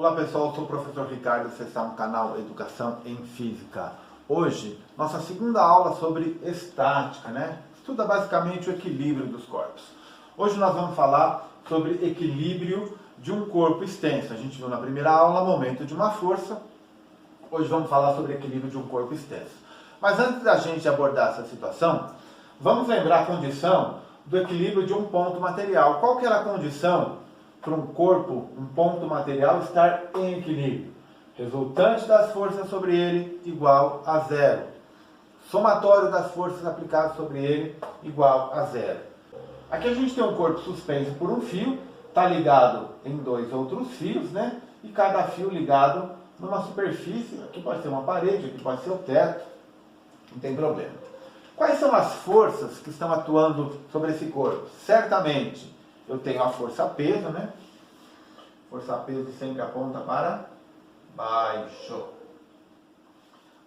Olá pessoal, eu sou o professor Ricardo, você está no canal Educação em Física. Hoje, nossa segunda aula sobre estática, né? Estuda basicamente o equilíbrio dos corpos. Hoje nós vamos falar sobre equilíbrio de um corpo extenso. A gente viu na primeira aula, momento de uma força. Hoje vamos falar sobre equilíbrio de um corpo extenso. Mas antes da gente abordar essa situação, vamos lembrar a condição do equilíbrio de um ponto material. Qual que era a condição para um corpo, um ponto material, estar em equilíbrio? Resultante das forças sobre ele igual a zero. Somatório das forças aplicadas sobre ele igual a zero. Aqui a gente tem um corpo suspenso por um fio, está ligado em dois outros fios, né? E cada fio ligado numa superfície, aqui pode ser uma parede, aqui pode ser o teto, não tem problema. Quais são as forças que estão atuando sobre esse corpo? Certamente eu tenho a força-peso, né? Força-peso sempre aponta para baixo.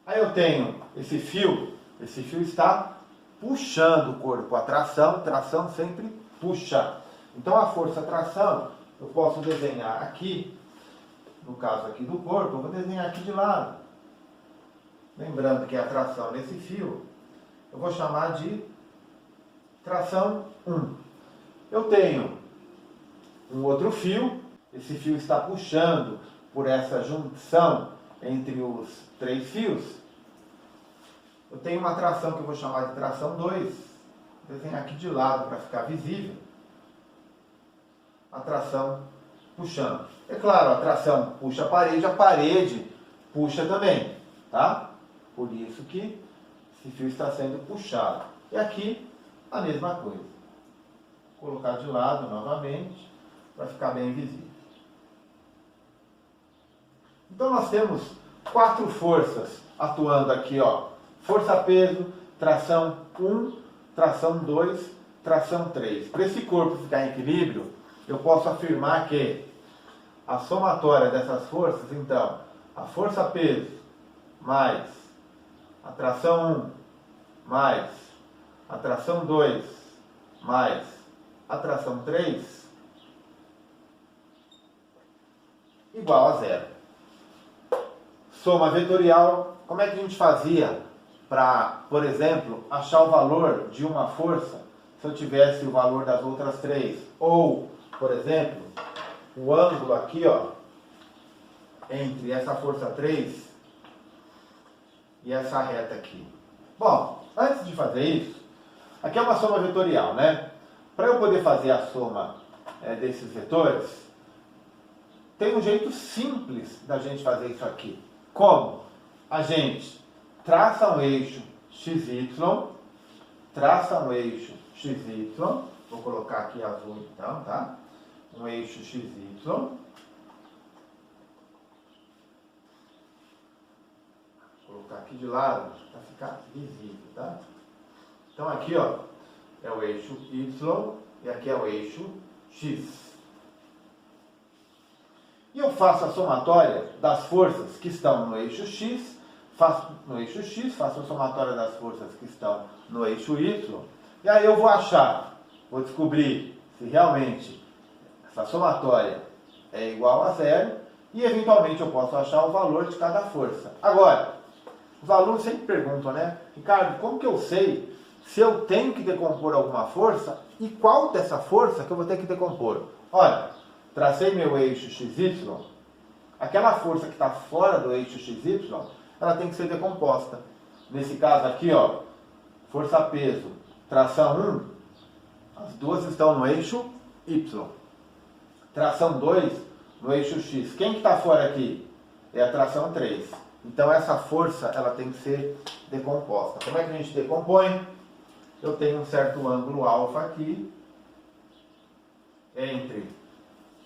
Aí eu tenho esse fio está puxando o corpo. A tração sempre puxa. Então a força-tração eu posso desenhar aqui, no caso aqui do corpo, eu vou desenhar aqui de lado. Lembrando que a tração nesse fio, eu vou chamar de tração 1. Eu tenho um outro fio, esse fio está puxando por essa junção entre os três fios. Eu tenho uma tração que eu vou chamar de tração 2, vou desenhar aqui de lado para ficar visível. A tração puxando. É claro, a tração puxa a parede puxa também, tá? Por isso que esse fio está sendo puxado. E aqui a mesma coisa. Vou colocar de lado novamente para ficar bem visível. Então nós temos 4 forças atuando aqui, ó. Força-peso, tração 1, tração 2, tração 3. Para esse corpo ficar em equilíbrio, eu posso afirmar que a somatória dessas forças, então, a força-peso mais a tração 1 mais a tração 2 mais a tração 3 igual a zero. Soma vetorial, como é que a gente fazia para, por exemplo, achar o valor de uma força se eu tivesse o valor das outras 3? Ou, por exemplo, o ângulo aqui, ó, entre essa força 3 e essa reta aqui. Bom, antes de fazer isso, aqui é uma soma vetorial, né? Para eu poder fazer a soma desses vetores, tem um jeito simples da gente fazer isso aqui. Como? A gente traça um eixo XY, vou colocar aqui azul então, tá? Um eixo XY, vou colocar aqui de lado para ficar visível, tá? Então aqui, ó, é o eixo Y e aqui é o eixo X. E eu faço a somatória das forças que estão no eixo X, faço a somatória das forças que estão no eixo Y, e aí eu vou descobrir se realmente essa somatória é igual a zero, e eventualmente eu posso achar o valor de cada força. Agora, os alunos sempre perguntam, né? Ricardo, como que eu sei se eu tenho que decompor alguma força e qual dessa força que eu vou ter que decompor? Olha, tracei meu eixo XY, aquela força que está fora do eixo XY, ela tem que ser decomposta. Nesse caso aqui, ó, força-peso, tração 1, as duas estão no eixo Y. Tração 2 no eixo X. Quem que está fora aqui? É a tração 3. Então essa força ela tem que ser decomposta. Como é que a gente decompõe? Eu tenho um certo ângulo alfa aqui entre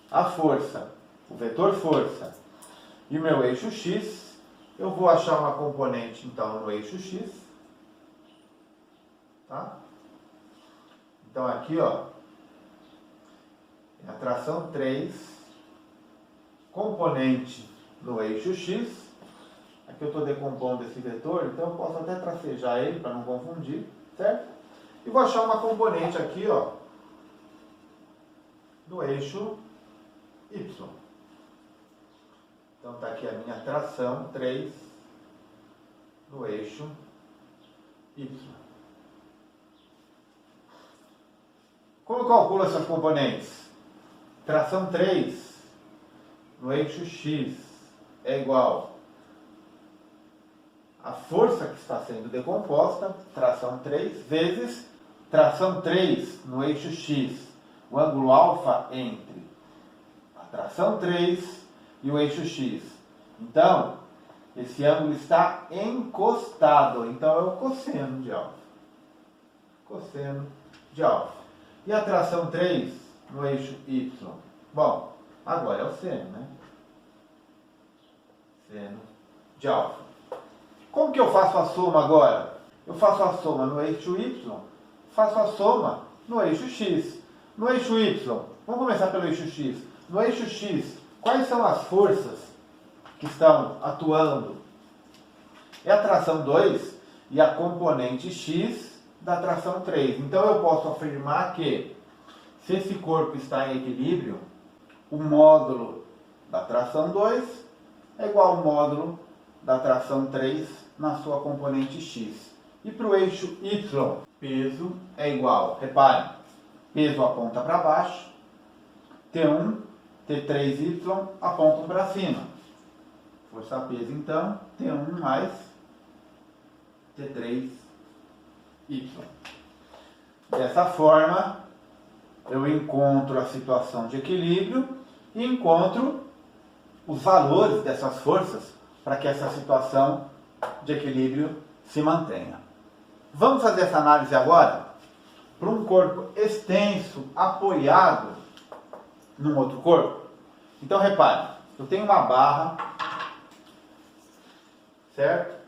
a força, o vetor força e o meu eixo X. Eu vou achar uma componente então no eixo X, tá? Então aqui, ó, é a tração 3, componente no eixo X. Aqui eu estou decompondo esse vetor, então eu posso até tracejar ele para não confundir, certo? E vou achar uma componente aqui, ó, no eixo Y. Então está aqui a minha tração 3 no eixo Y. Como eu calculo essas componentes? Tração 3 no eixo X é igual a força que está sendo decomposta, tração 3, vezes tração 3 no eixo X, o ângulo alfa entre a tração 3 e o eixo X. Então, esse ângulo está encostado, então é o cosseno de alfa. Cosseno de alfa. E a tração 3 no eixo Y? Bom, agora é o seno, né? Seno de alfa. Como que eu faço a soma agora? Eu faço a soma no eixo Y, faço a soma no eixo X. No eixo Y, vamos começar pelo eixo X. No eixo X, quais são as forças que estão atuando? É a tração 2 e a componente X da tração 3. Então eu posso afirmar que, se esse corpo está em equilíbrio, o módulo da tração 2 é igual ao módulo da tração 3 na sua componente X. E para o eixo Y, peso é igual, reparem, peso aponta para baixo, T1, T3Y apontam para cima. Força peso então, T1 mais T3Y. Dessa forma, eu encontro a situação de equilíbrio e encontro os valores dessas forças para que essa situação de equilíbrio se mantenha. Vamos fazer essa análise agora para um corpo extenso, apoiado num outro corpo. Então, repare, eu tenho uma barra, certo?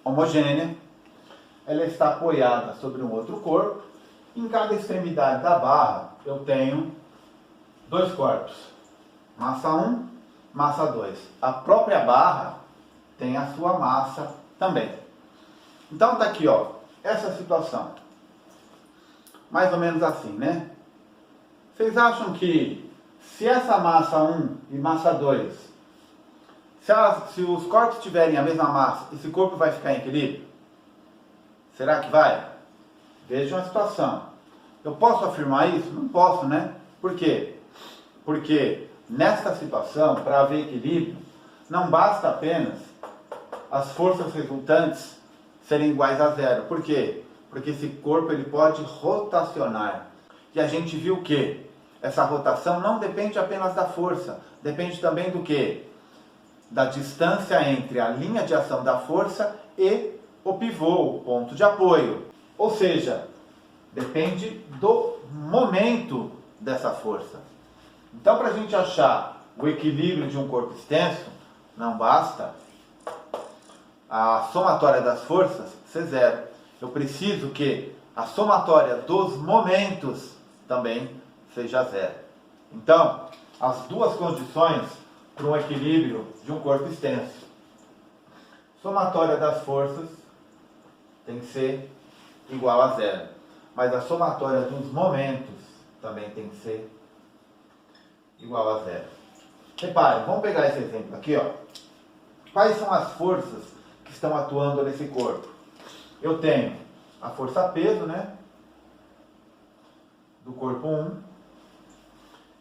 Homogênea, ela está apoiada sobre um outro corpo. Em cada extremidade da barra, eu tenho dois corpos, massa 1, massa 2. A própria barra tem a sua massa também. Então tá aqui, ó, essa situação. Mais ou menos assim, né? Vocês acham que se essa massa 1 e massa 2, se os corpos tiverem a mesma massa, esse corpo vai ficar em equilíbrio? Será que vai? Vejam a situação. Eu posso afirmar isso? Não posso, né? Por quê? Porque nesta situação, para haver equilíbrio, não basta apenas as forças resultantes serem iguais a zero. Por quê? Porque esse corpo ele pode rotacionar. E a gente viu que essa rotação não depende apenas da força, depende também do quê? Da distância entre a linha de ação da força e o pivô, o ponto de apoio. Ou seja, depende do momento dessa força. Então, para a gente achar o equilíbrio de um corpo extenso, não basta a somatória das forças ser zero. Eu preciso que a somatória dos momentos também seja zero. Então, as duas condições para um equilíbrio de um corpo extenso: somatória das forças tem que ser igual a zero, mas a somatória dos momentos também tem que ser igual a zero. Repare, vamos pegar esse exemplo aqui, ó. Quais são as forças que estão atuando nesse corpo? Eu tenho a força peso, né? Do corpo 1.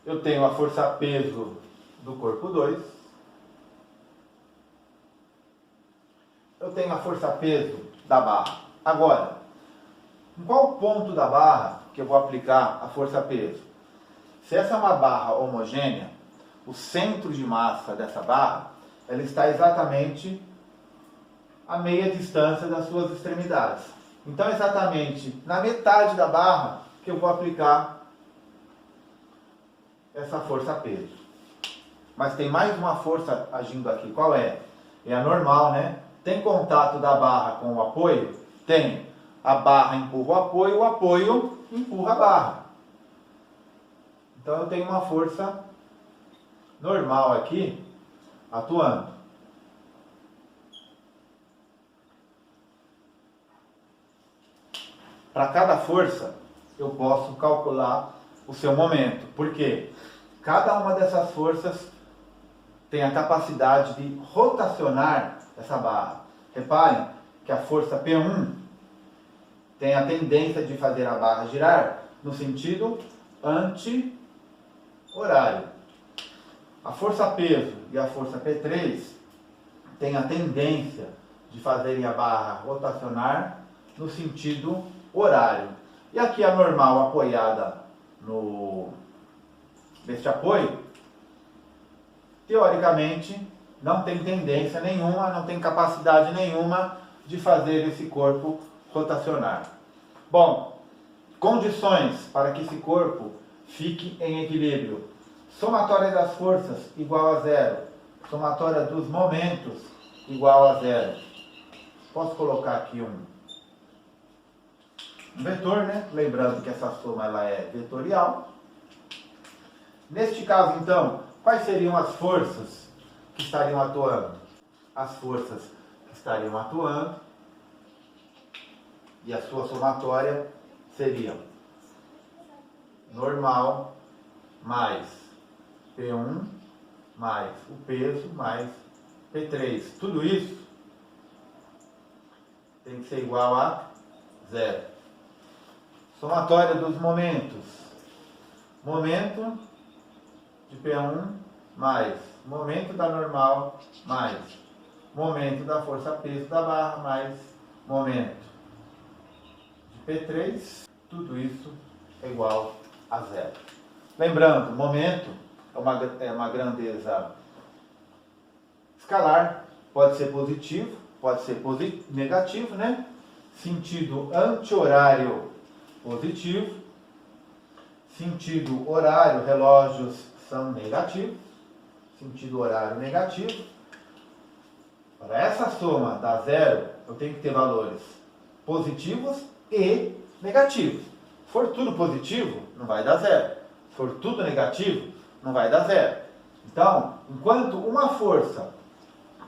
Eu tenho a força peso do corpo 2. Eu tenho a força peso da barra. Agora, em qual ponto da barra que eu vou aplicar a força peso? Se essa é uma barra homogênea, o centro de massa dessa barra, ela está exatamente a meia distância das suas extremidades. Então, exatamente na metade da barra que eu vou aplicar essa força peso. Mas tem mais uma força agindo aqui. Qual é? É a normal, né? Tem contato da barra com o apoio? Tem. A barra empurra o apoio empurra a barra. Então eu tenho uma força normal aqui atuando. Para cada força eu posso calcular o seu momento. Por quê? Cada uma dessas forças tem a capacidade de rotacionar essa barra. Reparem que a força P1 tem a tendência de fazer a barra girar no sentido anti-horário. A força peso e a força P3 têm a tendência de fazerem a barra rotacionar no sentido horário. E aqui a normal apoiada neste apoio, teoricamente, não tem tendência nenhuma, não tem capacidade nenhuma de fazer esse corpo rotacionar. Bom, condições para que esse corpo fique em equilíbrio. Somatória das forças igual a zero. Somatória dos momentos igual a zero. Posso colocar aqui um vetor, né? Lembrando que essa soma ela é vetorial. Neste caso, então, quais seriam as forças que estariam atuando? As forças que estariam atuando e a sua somatória seriam normal mais P1 mais o peso mais P3. Tudo isso tem que ser igual a zero. Somatória dos momentos. Momento de P1 mais momento da normal mais momento da força peso da barra mais momento de P3. Tudo isso é igual a zero. Lembrando, momento é uma grandeza escalar, pode ser positivo, pode ser negativo, né? Sentido anti-horário positivo, sentido horário, relógios são negativos, sentido horário negativo. Para essa soma dar zero, eu tenho que ter valores positivos e negativos. Se for tudo positivo, não vai dar zero. Se for tudo negativo, não vai dar zero. Então, enquanto uma força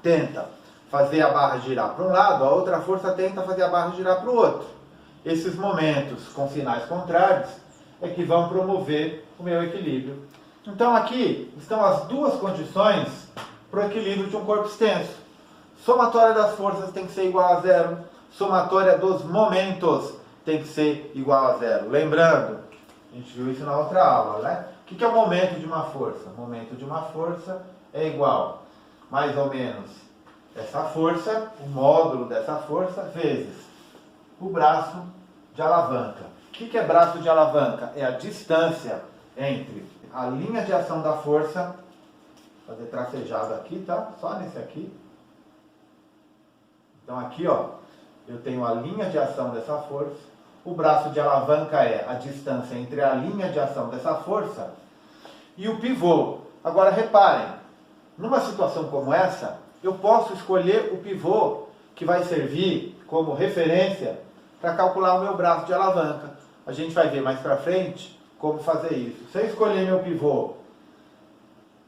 tenta fazer a barra girar para um lado, a outra força tenta fazer a barra girar para o outro. Esses momentos com sinais contrários é que vão promover o meu equilíbrio. Então aqui estão as duas condições para o equilíbrio de um corpo extenso. Somatória das forças tem que ser igual a zero. Somatória dos momentos tem que ser igual a zero. Lembrando, a gente viu isso na outra aula, né? O que é o momento de uma força? O momento de uma força é igual, mais ou menos, essa força, o módulo dessa força, vezes o braço de alavanca. O que é braço de alavanca? É a distância entre a linha de ação da força, vou fazer tracejado aqui, tá? Só nesse aqui. Então aqui, ó, eu tenho a linha de ação dessa força. O braço de alavanca é a distância entre a linha de ação dessa força e o pivô. Agora reparem, numa situação como essa, eu posso escolher o pivô que vai servir como referência para calcular o meu braço de alavanca. A gente vai ver mais para frente como fazer isso. Se eu escolher meu pivô,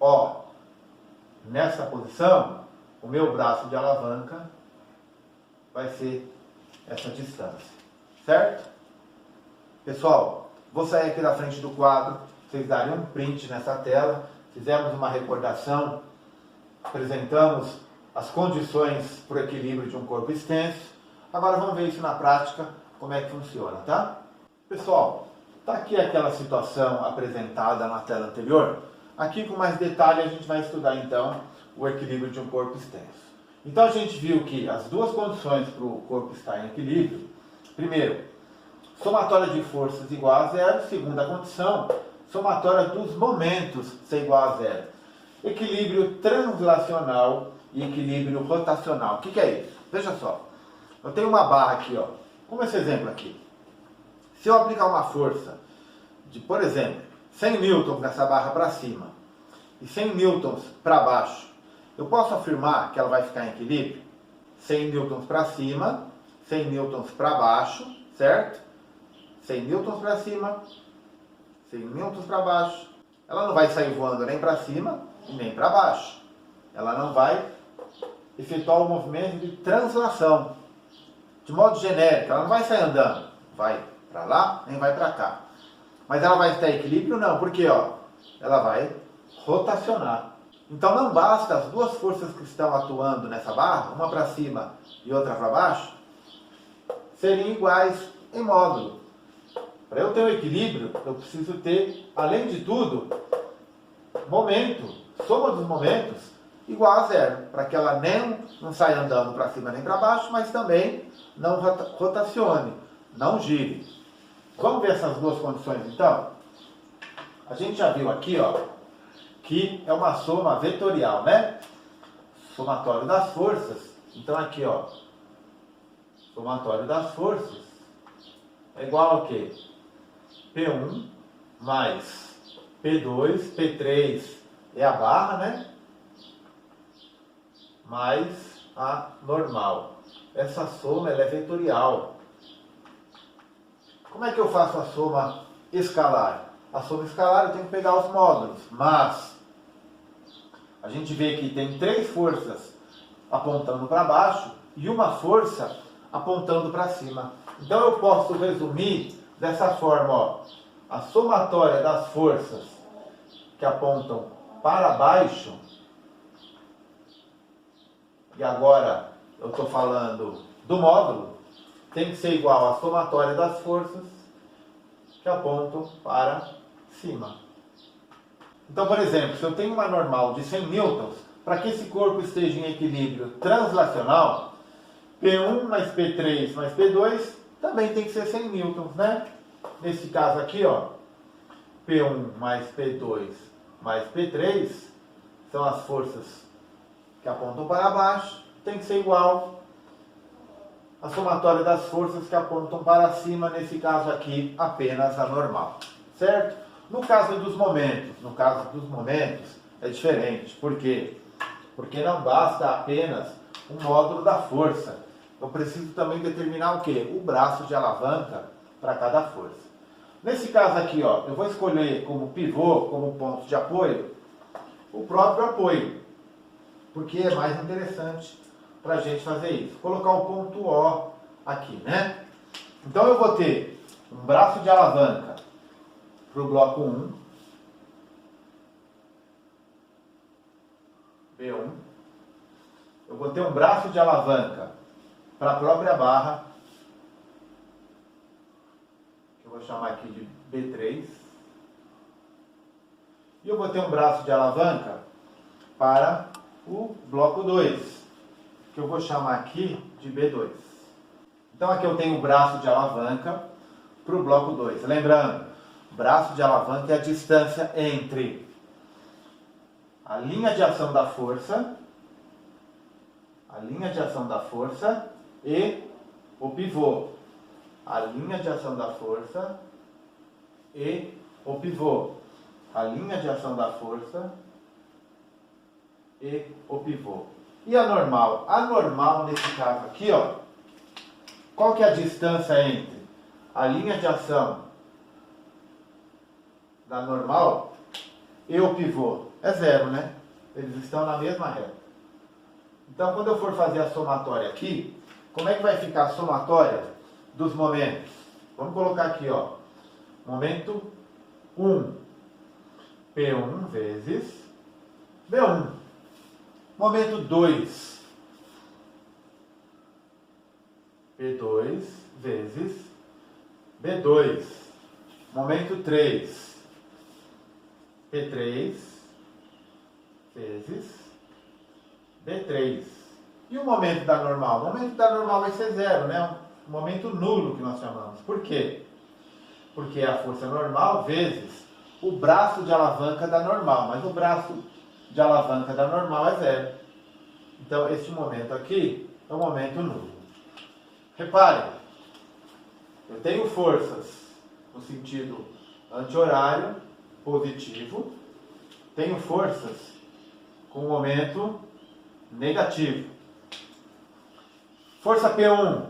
ó, nessa posição, o meu braço de alavanca vai ser essa distância, certo? Pessoal, vou sair aqui da frente do quadro, vocês darem um print nessa tela, fizemos uma recordação, apresentamos as condições para o equilíbrio de um corpo extenso. Agora vamos ver isso na prática, como é que funciona, tá? Pessoal, está aqui aquela situação apresentada na tela anterior. Aqui com mais detalhe a gente vai estudar então o equilíbrio de um corpo extenso. Então a gente viu que as duas condições para o corpo estar em equilíbrio, primeiro, somatória de forças igual a zero, segunda condição, somatória dos momentos ser igual a zero. Equilíbrio translacional e equilíbrio rotacional. O que é isso? Veja só, eu tenho uma barra aqui, ó, como esse exemplo aqui. Se eu aplicar uma força de, por exemplo, 100 newtons nessa barra para cima e 100 newtons para baixo, eu posso afirmar que ela vai ficar em equilíbrio? 100 newtons para cima, 100 newtons para baixo, certo? 100 newtons para cima, 100 newtons para baixo. Ela não vai sair voando nem para cima e nem para baixo. Ela não vai efetuar o movimento de translação. De modo genérico, ela não vai sair andando. Vai para lá, nem vai para cá. Mas ela vai estar em equilíbrio? Não, porque ó, ela vai rotacionar. Então não basta as duas forças que estão atuando nessa barra, uma para cima e outra para baixo, serem iguais em módulo. Para eu ter um equilíbrio, eu preciso ter, além de tudo, momento, soma dos momentos, igual a zero, para que ela nem não saia andando para cima nem para baixo, mas também não rotacione, não gire. Vamos ver essas duas condições então? A gente já viu aqui, ó, que é uma soma vetorial, né? Somatório das forças. Então aqui, ó, somatório das forças é igual ao quê? P1 mais P2, P3 é a barra, né? Mais a normal. Essa soma ela é vetorial. Como é que eu faço a soma escalar? A soma escalar eu tenho que pegar os módulos, mas a gente vê que tem três forças apontando para baixo e uma força apontando para cima. Então eu posso resumir dessa forma, ó, a somatória das forças que apontam para baixo, e agora eu estou falando do módulo, tem que ser igual à somatória das forças que apontam para cima. Então, por exemplo, se eu tenho uma normal de 100 newtons, para que esse corpo esteja em equilíbrio translacional, P1 mais P3 mais P2 também tem que ser 100 newtons, né? Nesse caso aqui, ó, P1 mais P2 mais P3 são as forças que apontam para baixo, tem que ser igual à somatória das forças que apontam para cima, nesse caso aqui, apenas a normal, certo? No caso dos momentos é diferente. Por quê? Porque não basta apenas um módulo da força. Eu preciso também determinar o quê? O braço de alavanca para cada força. Nesse caso aqui, ó, eu vou escolher como pivô, como ponto de apoio, o próprio apoio, porque é mais interessante para a gente fazer isso. Colocar o ponto O aqui, né? Então eu vou ter um braço de alavanca para o bloco 1, B1. Eu vou ter um braço de alavanca para a própria barra, que eu vou chamar aqui de B3. E eu vou ter um braço de alavanca para o bloco 2, que eu vou chamar aqui de B2. Então aqui eu tenho o braço de alavanca para o bloco 2. Lembrando, braço de alavanca é a distância entre a linha de ação da força, e o pivô. A linha de ação da força e o pivô. A linha de ação da força e o pivô. E a normal? A normal, nesse caso aqui, ó, qual que é a distância entre a linha de ação da normal e o pivô? É zero, né? Eles estão na mesma reta. Então, quando eu for fazer a somatória aqui, como é que vai ficar a somatória dos momentos? Vamos colocar aqui, ó, momento 1, P1 vezes B1. Momento 2, P2 vezes B2. Momento 3, P3 vezes B3. E o momento da normal? O momento da normal vai ser zero, né? Um momento nulo que nós chamamos. Por quê? Porque é a força normal vezes o braço de alavanca da normal. Mas o braço de alavanca da normal é zero. Então, este momento aqui é um momento nulo. Reparem, eu tenho forças no sentido anti-horário, positivo. Tenho forças com momento negativo. Força P1,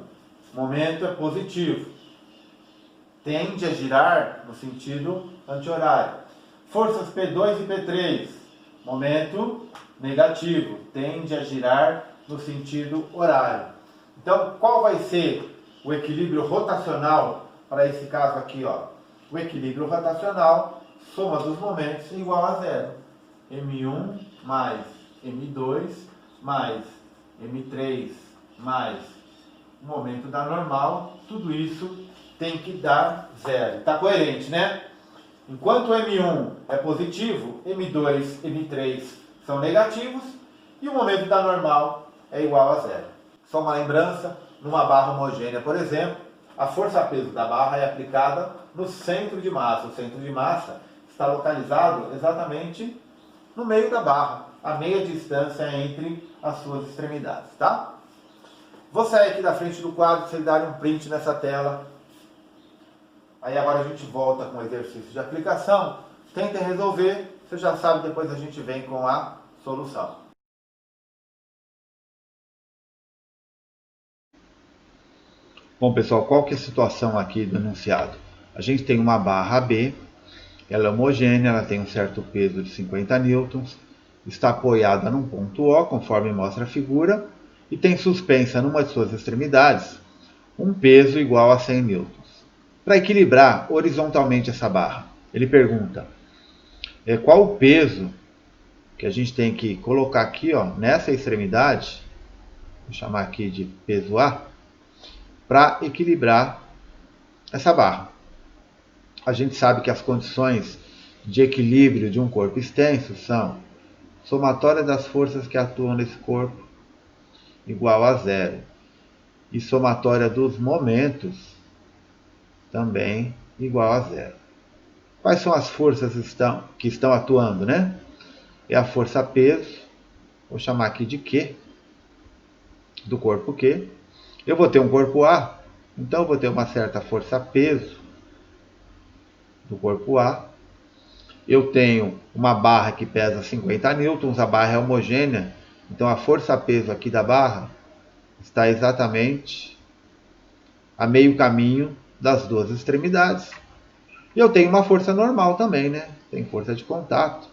momento é positivo. Tende a girar no sentido anti-horário. Forças P2 e P3, momento negativo. Tende a girar no sentido horário. Então, qual vai ser o equilíbrio rotacional para esse caso aqui, ó? O equilíbrio rotacional, soma dos momentos, igual a zero. M1 mais M2 mais M3 mais o momento da normal, tudo isso tem que dar zero. Está coerente, né? Enquanto o M1 é positivo, M2 e M3 são negativos e o momento da normal é igual a zero. Só uma lembrança, numa barra homogênea, por exemplo, a força-peso da barra é aplicada no centro de massa. O centro de massa está localizado exatamente no meio da barra, a meia distância entre as suas extremidades, tá? Vou sair aqui da frente do quadro, vocês darem um print nessa tela. Aí agora a gente volta com o exercício de aplicação. Tentem resolver, você já sabe, depois a gente vem com a solução. Bom, pessoal, qual que é a situação aqui do enunciado? A gente tem uma barra B, ela é homogênea, ela tem um certo peso de 50 newtons, está apoiada num ponto O, conforme mostra a figura, e tem suspensa numa de suas extremidades um peso igual a 100 newtons. Para equilibrar horizontalmente essa barra, ele pergunta qual o peso que a gente tem que colocar aqui, ó, nessa extremidade, vou chamar aqui de peso A, para equilibrar essa barra. A gente sabe que as condições de equilíbrio de um corpo extenso são somatória das forças que atuam nesse corpo igual a zero e somatória dos momentos também igual a zero. Quais são as forças que estão atuando, né? É a força peso, vou chamar aqui de Q, do corpo Q. Eu vou ter um corpo A, então eu vou ter uma certa força peso do corpo A. Eu tenho uma barra que pesa 50 newtons, a barra é homogênea, então a força peso aqui da barra está exatamente a meio caminho das duas extremidades. E eu tenho uma força normal também, né? Tem força de contato,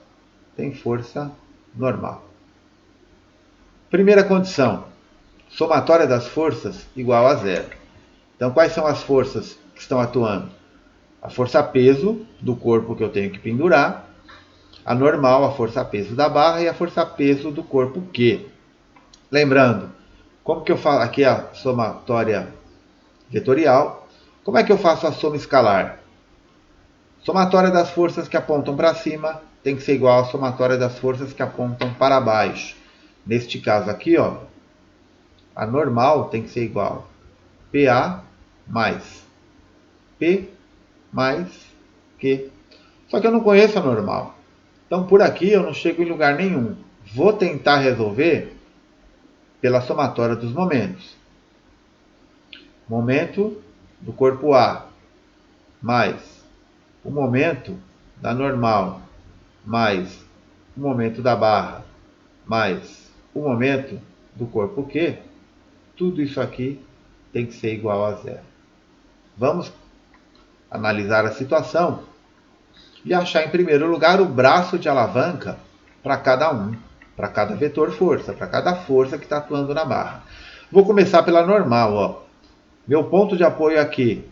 tem força normal. Primeira condição, somatória das forças igual a zero. Então, quais são as forças que estão atuando? A força peso do corpo que eu tenho que pendurar, a normal, a força peso da barra e a força peso do corpo Q. Lembrando, como que eu faço aqui a somatória vetorial? Como é que eu faço a soma escalar? Somatória das forças que apontam para cima tem que ser igual à somatória das forças que apontam para baixo. Neste caso aqui, ó, a normal tem que ser igual a PA mais P mais Q. Só que eu não conheço a normal. Então, por aqui eu não chego em lugar nenhum. Vou tentar resolver pela somatória dos momentos. Momento do corpo A mais o momento da normal mais o momento da barra mais o momento do corpo Q, tudo isso aqui tem que ser igual a zero. Vamos analisar a situação e achar em primeiro lugar o braço de alavanca para cada um, para cada vetor força, para cada força que está atuando na barra. Vou começar pela normal, ó. Meu ponto de apoio aqui.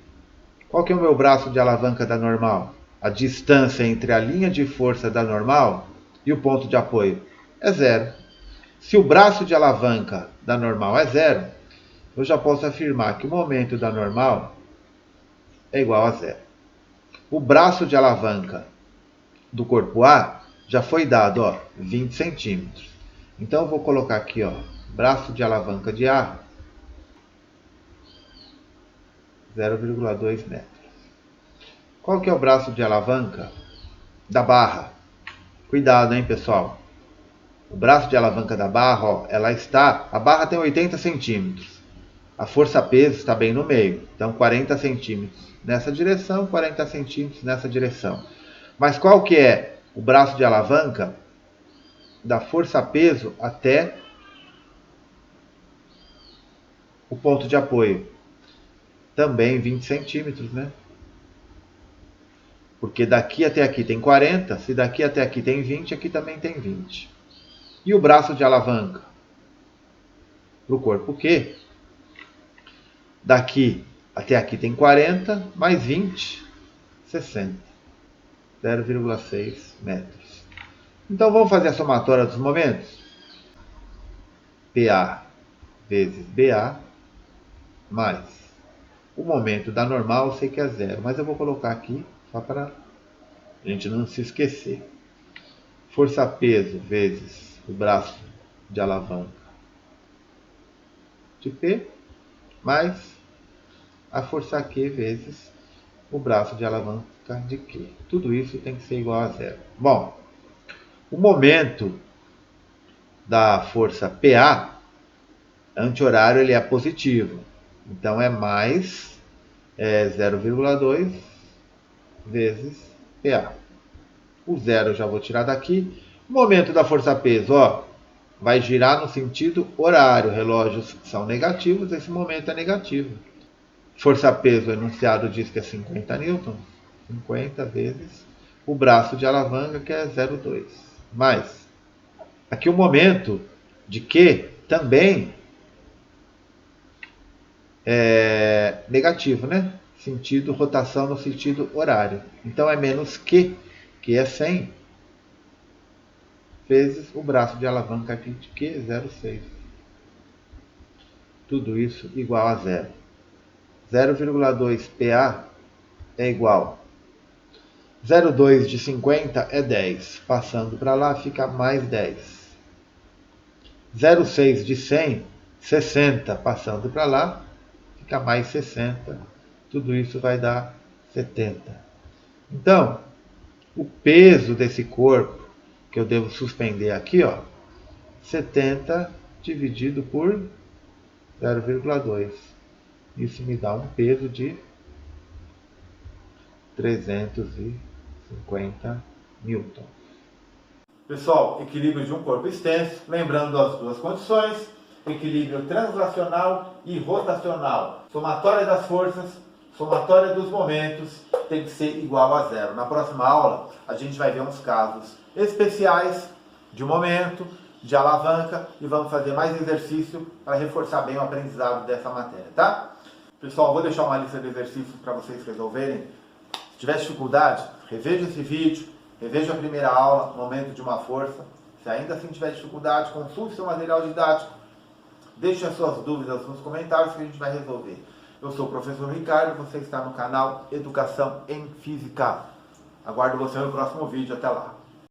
Qual que é o meu braço de alavanca da normal? A distância entre a linha de força da normal e o ponto de apoio é zero. Se o braço de alavanca da normal é zero, eu já posso afirmar que o momento da normal é igual a zero. O braço de alavanca do corpo A já foi dado, ó, 20 centímetros. Então eu vou colocar aqui, ó, braço de alavanca de A, 0,2 metros. Qual que é o braço de alavanca da barra? Cuidado, hein, pessoal. O braço de alavanca da barra, ó, a barra tem 80 centímetros. A força-peso está bem no meio, então 40 centímetros nessa direção, 40 centímetros nessa direção. Mas qual que é o braço de alavanca da força-peso até o ponto de apoio? Também 20 centímetros, né? Porque daqui até aqui tem 40, se daqui até aqui tem 20, aqui também tem 20. E o braço de alavanca para o corpo Q? Daqui até aqui tem 40, mais 20, 60. 0,6 metros. Então vamos fazer a somatória dos momentos? PA vezes BA mais o momento da normal, eu sei que é 0, mas eu vou colocar aqui só para a gente não se esquecer. Força-peso vezes o braço de alavanca de P mais a força Q vezes o braço de alavanca de Q. Tudo isso tem que ser igual a 0. Bom, o momento da força PA, anti-horário, ele é positivo. Então é mais 0,2 vezes PA. O 0 eu já vou tirar daqui. O momento da força-peso, vai girar no sentido horário. Relógios são negativos, esse momento é negativo. Força-peso, o enunciado diz que é 50 newtons. 50 vezes o braço de alavanca, que é 0,2. Mais, aqui o momento de Q também é negativo, né? Sentido rotação no sentido horário. Então é menos Q, que é 100, vezes o braço de alavanca aqui de Q, 0,6. Tudo isso igual a 0. 0,2 PA é igual 0,2 de 50 é 10. Passando para lá fica mais 10. 0,6 de 100, 60. Passando para lá fica mais 60. Tudo isso vai dar 70. Então, o peso desse corpo que eu devo suspender aqui, 70 dividido por 0,2. Isso me dá um peso de 350 newtons. Pessoal, equilíbrio de um corpo extenso, lembrando as duas condições, equilíbrio translacional e rotacional. Somatória das forças, somatória dos momentos tem que ser igual a 0. Na próxima aula, a gente vai ver uns casos especiais de momento, de alavanca, e vamos fazer mais exercício para reforçar bem o aprendizado dessa matéria, tá? Pessoal, vou deixar uma lista de exercícios para vocês resolverem. Se tiver dificuldade, reveja esse vídeo, reveja a primeira aula, momento de uma força. Se ainda assim tiver dificuldade, consulte seu material didático. Deixe as suas dúvidas nos comentários que a gente vai resolver. Eu sou o professor Ricardo, você está no canal Educação em Física. Aguardo você no próximo vídeo. Até lá.